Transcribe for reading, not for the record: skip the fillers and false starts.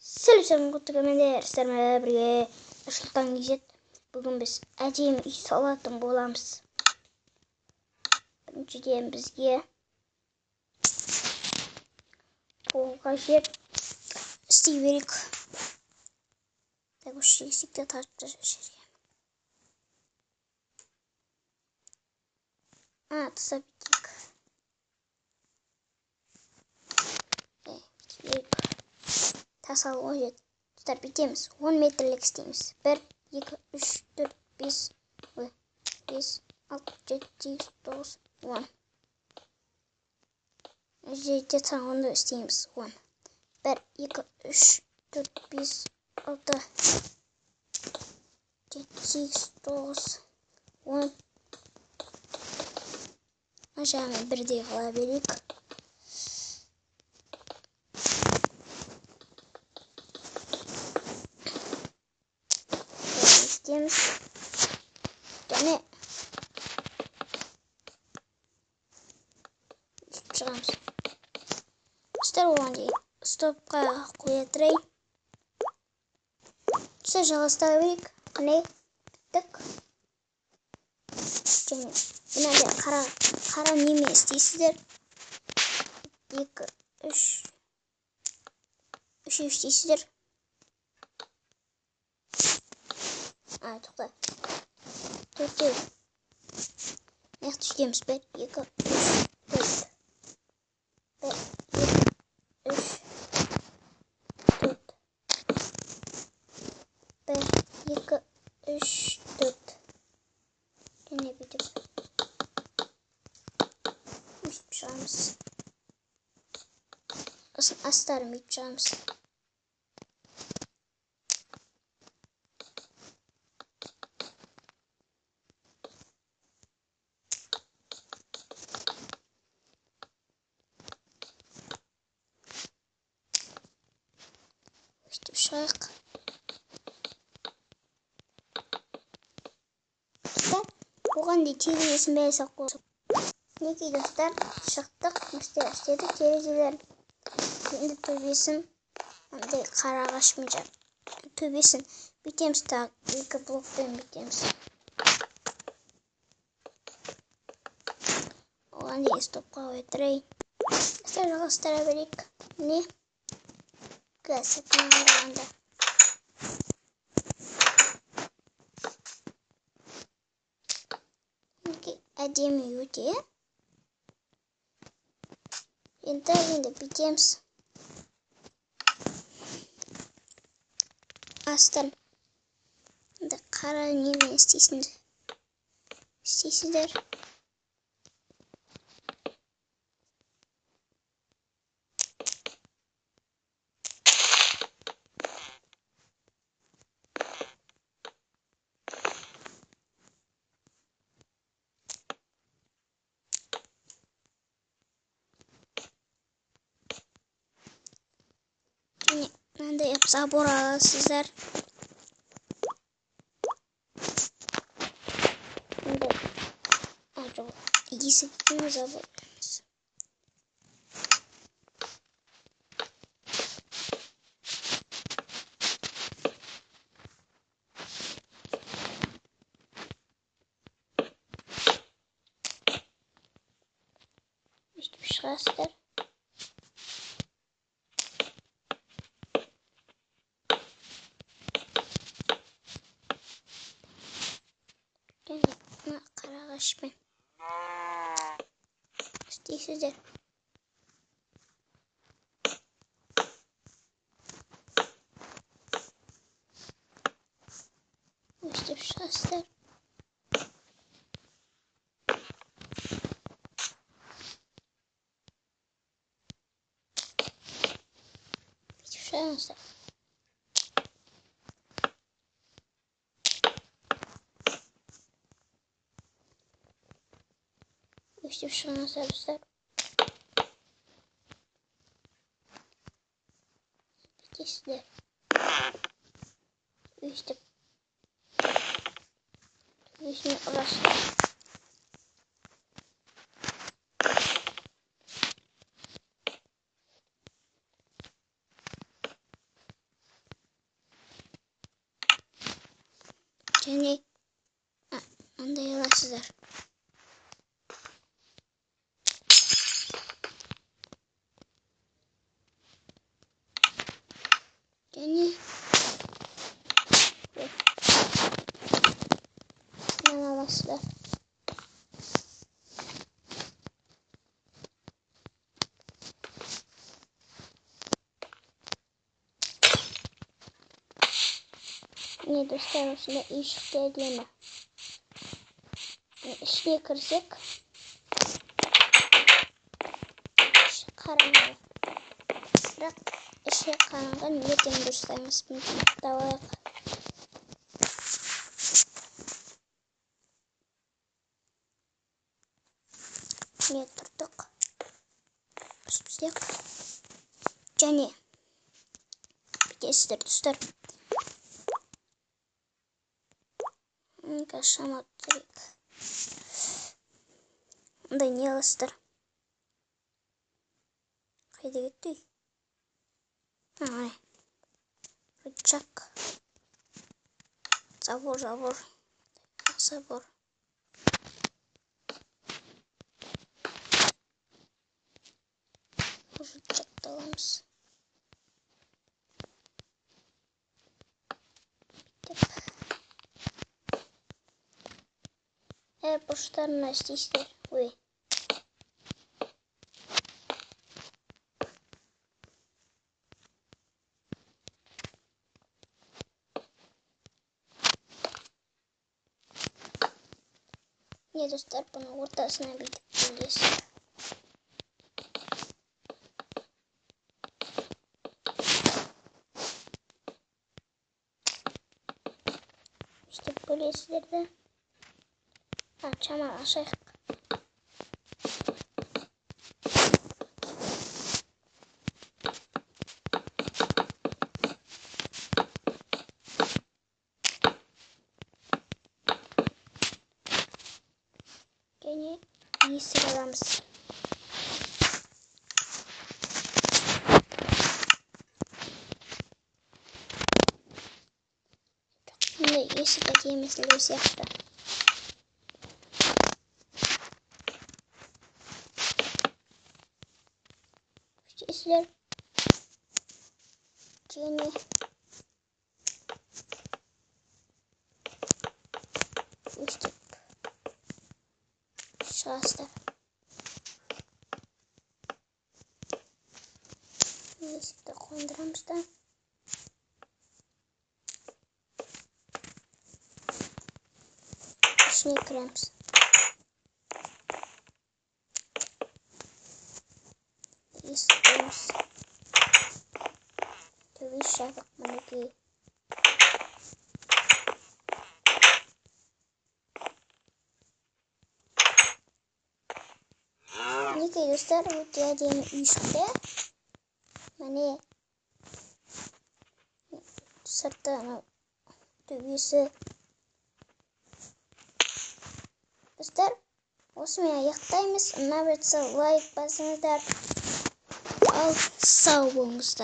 Selam kutugamende sizlerle birге Işıltan Gizet. Bugün biz әдемі үй салатын боламыз. Біріншіден бізге пол қажет. істей берейік. Так, осы есікті тартып тастайық. Тастап кетейік. Тасалу қажет. Тұтар бітеміз. 10 метрлік істейміз. 1, 2, 3, 4, 5, 5, 6, 7, 8, 9, 10. Жерде саңғынды істейміз. 10. 1, 2, 3, 4, 5, 6, 7, 8, 9, 10. Aşağıya бірдей қала берейік. İsteyemiz. Yani çıkamız. İster olan değil. Stopқа қоятырай. Все жалғастыра берейік. Міне біттік. Және мынандай қара неме істейсіздер. 2, 3 істейсіздер. Тоқта. Төртеу. Нақты істейміз. 1, 2, 3, 4. 1, 2, 3, 4. 1, 2, 3, 4. Және бүйтіп. Өйтіп шығамыз. Астарын бүйтіп шығамыз. Өйтіп шығайық. Оған dey терезесін бәрі саққылып. Неке достар, шықтық, істедік терезелер. Енді төбесін, андай қарағашмен төбесін бітеміз тағы. 2 блокпен бітеміз. Оған dey стопқа қоятырай. Достар жалғастыра берейік. Не? Гасетін алғанда. Әдемі өте. Енді бітеміз. Астын қара немен істейсіздер. Мынандай еп забор аласыздар. Есіктің забор. Өйтіп шығасыздар. Қарағашпен істейсіздер. Өстіп шығасыздар. Бүйтіп шығасыздар. Өстіп шығасыздар достар. Бітесіздер. Өстіп. Өстіп ұрасыздар. Және мындай аласыздар. Және мынаны аласыздар. Міне достар, осындай үй шықты әдемі. İçine kırsak. İşe karanlık. Bırak işe karanlık. Neden göstermez mi? Davaya. Ne durduk? Üstlük. Cani. Bir de ister dostlar. Kaşamadık. Да не алыстыр. Қайда кетті? Ай. Рычаг. Забор. Забор. Рычагты аламыз. Бұрыштарына істейсіздер. Ой. Не достар, бұны ортасына бүйтіп бөлесіз. Өстіп бөлесіздерді. Шамал ашайық. Және есік аламыз. Мұндай есік әдемі сілеу сияқты. Üstler. Және өстіп шығасыздар. Есікті қондырамыз да. ішіне кіреміз. Есігіміз. Төбес жабық мінекей. Мінекей достар, өте әдемі үй шықты. Міне сырты төбесі. Достар, осымен аяқтаймыз. Ұнап жатса лайк басыңыздар. Ал сау болыңыздар.